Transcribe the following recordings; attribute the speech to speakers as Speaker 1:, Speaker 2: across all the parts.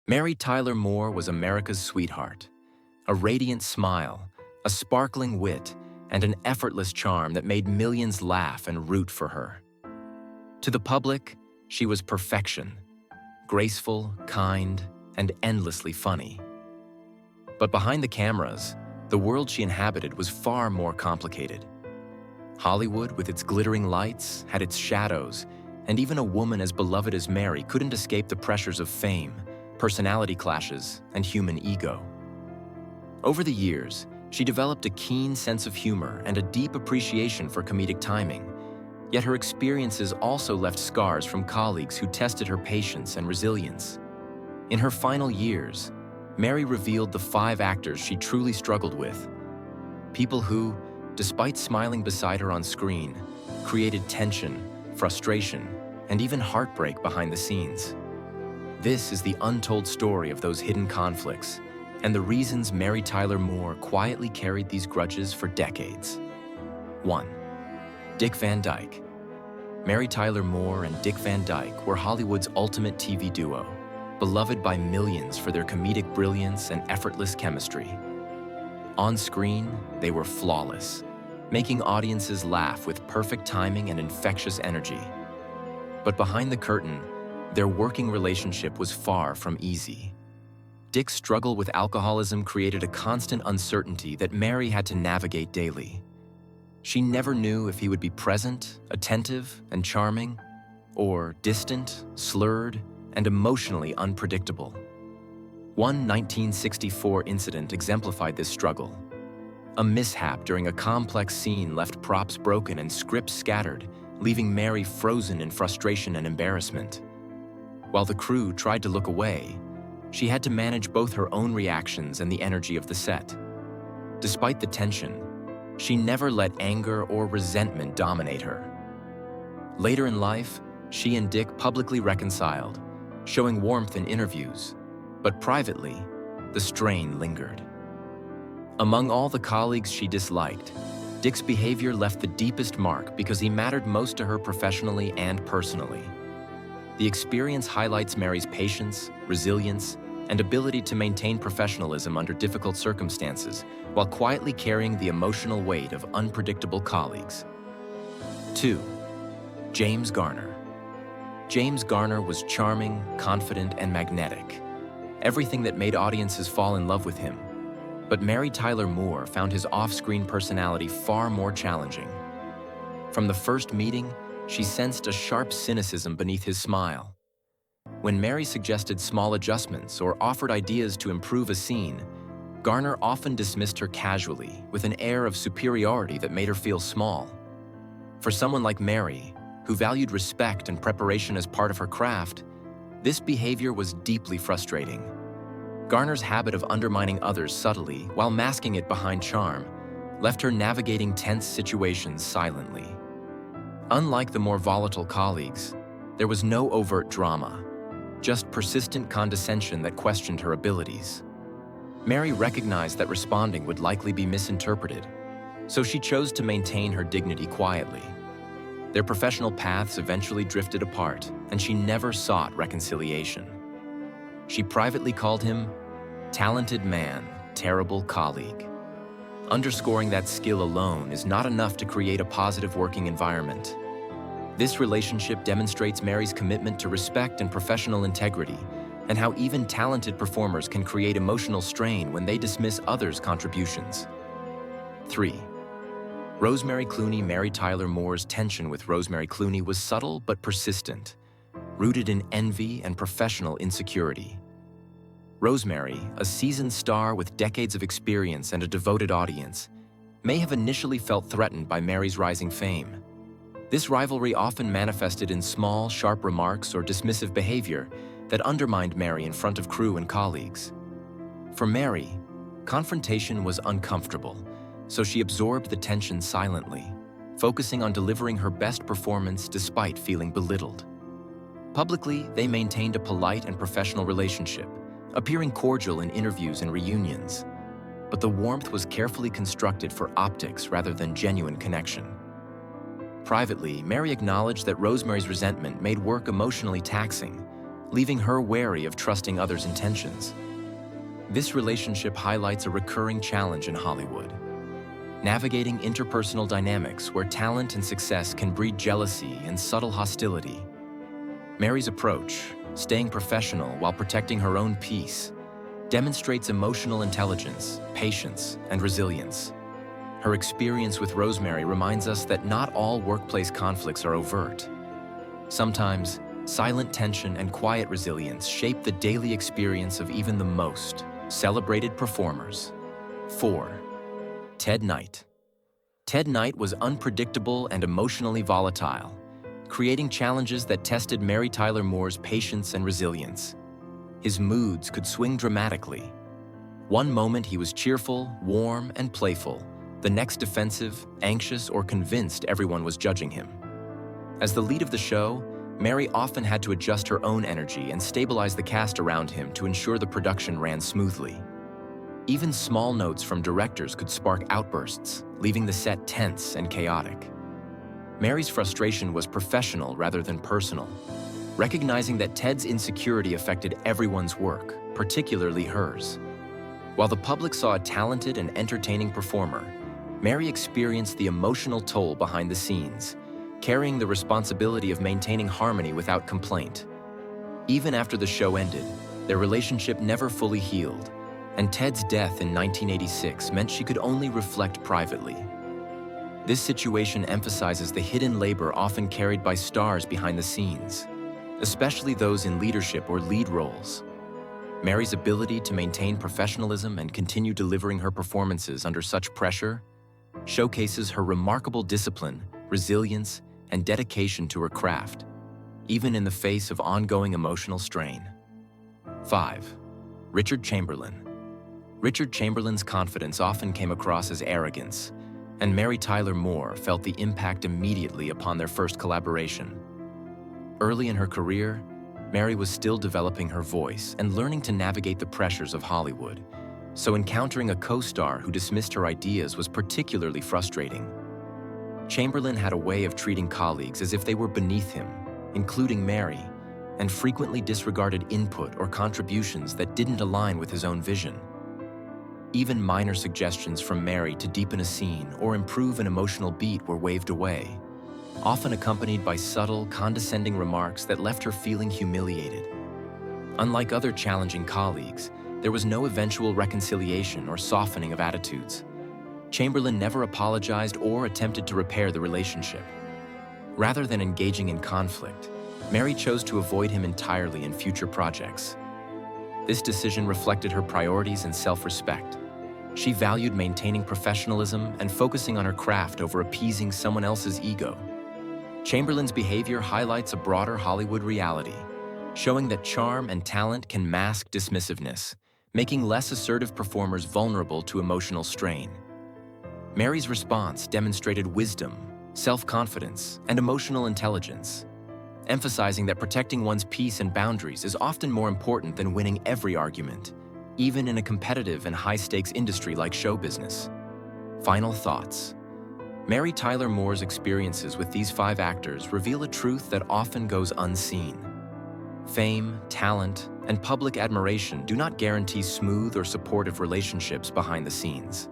Speaker 1: Mary Tyler Moore was America's sweetheart, a radiant smile, a sparkling wit, and an effortless charm that made millions laugh and root for her. To the public, she was perfection, graceful, kind, and endlessly funny. But behind the cameras, the world she inhabited was far more complicated. Hollywood, with its glittering lights, had its shadows, and even a woman as beloved as Mary couldn't escape the pressures of fame, personality clashes, and human ego. Over the years, she developed a keen sense of humor and a deep appreciation for comedic timing, yet her experiences also left scars from colleagues who tested her patience and resilience. In her final years, Mary revealed the 5 actors she truly struggled with, people who, despite smiling beside her on screen, created tension, frustration, and even heartbreak behind the scenes. This is the untold story of those hidden conflicts and the reasons Mary Tyler Moore quietly carried these grudges for decades. 1. Dick Van Dyke. Mary Tyler Moore and Dick Van Dyke were Hollywood's ultimate TV duo, beloved by millions for their comedic brilliance and effortless chemistry. On screen, they were flawless, making audiences laugh with perfect timing and infectious energy. But behind the curtain, their working relationship was far from easy. Dick's struggle with alcoholism created a constant uncertainty that Mary had to navigate daily. She never knew if he would be present, attentive, and charming, or distant, slurred, and emotionally unpredictable. One 1964 incident exemplified this struggle. A mishap during a complex scene left props broken and scripts scattered, leaving Mary frozen in frustration and embarrassment. While the crew tried to look away, she had to manage both her own reactions and the energy of the set. Despite the tension, she never let anger or resentment dominate her. Later in life, she and Dick publicly reconciled, showing warmth in interviews, but privately, the strain lingered. Among all the colleagues she disliked, Dick's behavior left the deepest mark because he mattered most to her professionally and personally. The experience highlights Mary's patience, resilience, and ability to maintain professionalism under difficult circumstances while quietly carrying the emotional weight of unpredictable colleagues. 2. James Garner. James Garner was charming, confident, and magnetic, everything that made audiences fall in love with him. But Mary Tyler Moore found his off-screen personality far more challenging. From the first meeting, she sensed a sharp cynicism beneath his smile. When Mary suggested small adjustments or offered ideas to improve a scene, Garner often dismissed her casually with an air of superiority that made her feel small. For someone like Mary, who valued respect and preparation as part of her craft, this behavior was deeply frustrating. Garner's habit of undermining others subtly while masking it behind charm left her navigating tense situations silently. Unlike the more volatile colleagues, there was no overt drama, just persistent condescension that questioned her abilities. Mary recognized that responding would likely be misinterpreted, so she chose to maintain her dignity quietly. Their professional paths eventually drifted apart, and she never sought reconciliation. She privately called him talented man, terrible colleague. Underscoring that skill alone is not enough to create a positive working environment. This relationship demonstrates Mary's commitment to respect and professional integrity, and how even talented performers can create emotional strain when they dismiss others' contributions. 3. Rosemary Clooney. Mary Tyler Moore's tension with Rosemary Clooney was subtle but persistent, rooted in envy and professional insecurity. Rosemary, a seasoned star with decades of experience and a devoted audience, may have initially felt threatened by Mary's rising fame. This rivalry often manifested in small, sharp remarks or dismissive behavior that undermined Mary in front of crew and colleagues. For Mary, confrontation was uncomfortable, so she absorbed the tension silently, focusing on delivering her best performance despite feeling belittled. Publicly, they maintained a polite and professional relationship, appearing cordial in interviews and reunions. But the warmth was carefully constructed for optics rather than genuine connection. Privately, Mary acknowledged that Rosemary's resentment made work emotionally taxing, leaving her wary of trusting others' intentions. This relationship highlights a recurring challenge in Hollywood: navigating interpersonal dynamics where talent and success can breed jealousy and subtle hostility. Mary's approach, staying professional while protecting her own peace, demonstrates emotional intelligence, patience, and resilience. Her experience with Rosemary reminds us that not all workplace conflicts are overt. Sometimes, silent tension and quiet resilience shape the daily experience of even the most celebrated performers. 4. Ted Knight. Ted Knight was unpredictable and emotionally volatile, creating challenges that tested Mary Tyler Moore's patience and resilience. His moods could swing dramatically. One moment he was cheerful, warm, and playful, the next defensive, anxious, or convinced everyone was judging him. As the lead of the show, Mary often had to adjust her own energy and stabilize the cast around him to ensure the production ran smoothly. Even small notes from directors could spark outbursts, leaving the set tense and chaotic. Mary's frustration was professional rather than personal, recognizing that Ted's insecurity affected everyone's work, particularly hers. While the public saw a talented and entertaining performer, Mary experienced the emotional toll behind the scenes, carrying the responsibility of maintaining harmony without complaint. Even after the show ended, their relationship never fully healed, and Ted's death in 1986 meant she could only reflect privately. This situation emphasizes the hidden labor often carried by stars behind the scenes, especially those in leadership or lead roles. Mary's ability to maintain professionalism and continue delivering her performances under such pressure showcases her remarkable discipline, resilience, and dedication to her craft, even in the face of ongoing emotional strain. 5. Richard Chamberlain. Richard Chamberlain's confidence often came across as arrogance, and Mary Tyler Moore felt the impact immediately upon their first collaboration. Early in her career, Mary was still developing her voice and learning to navigate the pressures of Hollywood, so encountering a co-star who dismissed her ideas was particularly frustrating. Chamberlain had a way of treating colleagues as if they were beneath him, including Mary, and frequently disregarded input or contributions that didn't align with his own vision. Even minor suggestions from Mary to deepen a scene or improve an emotional beat were waved away, often accompanied by subtle, condescending remarks that left her feeling humiliated. Unlike other challenging colleagues, there was no eventual reconciliation or softening of attitudes. Chamberlain never apologized or attempted to repair the relationship. Rather than engaging in conflict, Mary chose to avoid him entirely in future projects. This decision reflected her priorities and self-respect. She valued maintaining professionalism and focusing on her craft over appeasing someone else's ego. Chamberlain's behavior highlights a broader Hollywood reality, showing that charm and talent can mask dismissiveness, making less assertive performers vulnerable to emotional strain. Mary's response demonstrated wisdom, self-confidence, and emotional intelligence, emphasizing that protecting one's peace and boundaries is often more important than winning every argument, even in a competitive and high-stakes industry like show business. Final thoughts. Mary Tyler Moore's experiences with these 5 actors reveal a truth that often goes unseen. Fame, talent, and public admiration do not guarantee smooth or supportive relationships behind the scenes.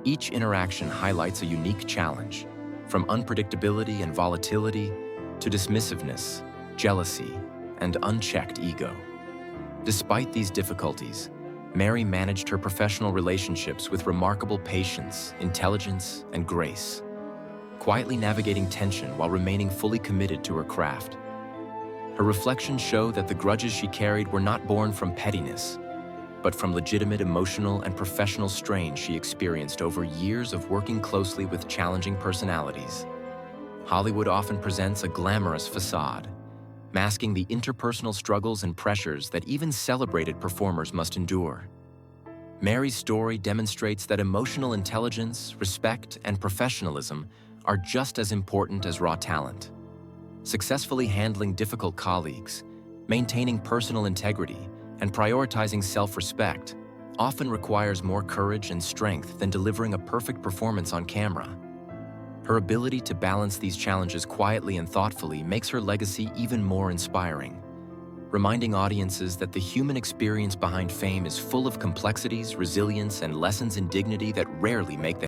Speaker 1: Each interaction highlights a unique challenge, from unpredictability and volatility to dismissiveness, jealousy, and unchecked ego. Despite these difficulties, Mary managed her professional relationships with remarkable patience, intelligence, and grace, quietly navigating tension while remaining fully committed to her craft. Her reflections show that the grudges she carried were not born from pettiness, but from legitimate emotional and professional strain she experienced over years of working closely with challenging personalities. Hollywood often presents a glamorous facade, masking the interpersonal struggles and pressures that even celebrated performers must endure. Mary's story demonstrates that emotional intelligence, respect, and professionalism are just as important as raw talent. Successfully handling difficult colleagues, maintaining personal integrity, and prioritizing self-respect often requires more courage and strength than delivering a perfect performance on camera. Her ability to balance these challenges quietly and thoughtfully makes her legacy even more inspiring. reminding audiences that the human experience behind fame is full of complexities, resilience, and lessons in dignity that rarely make them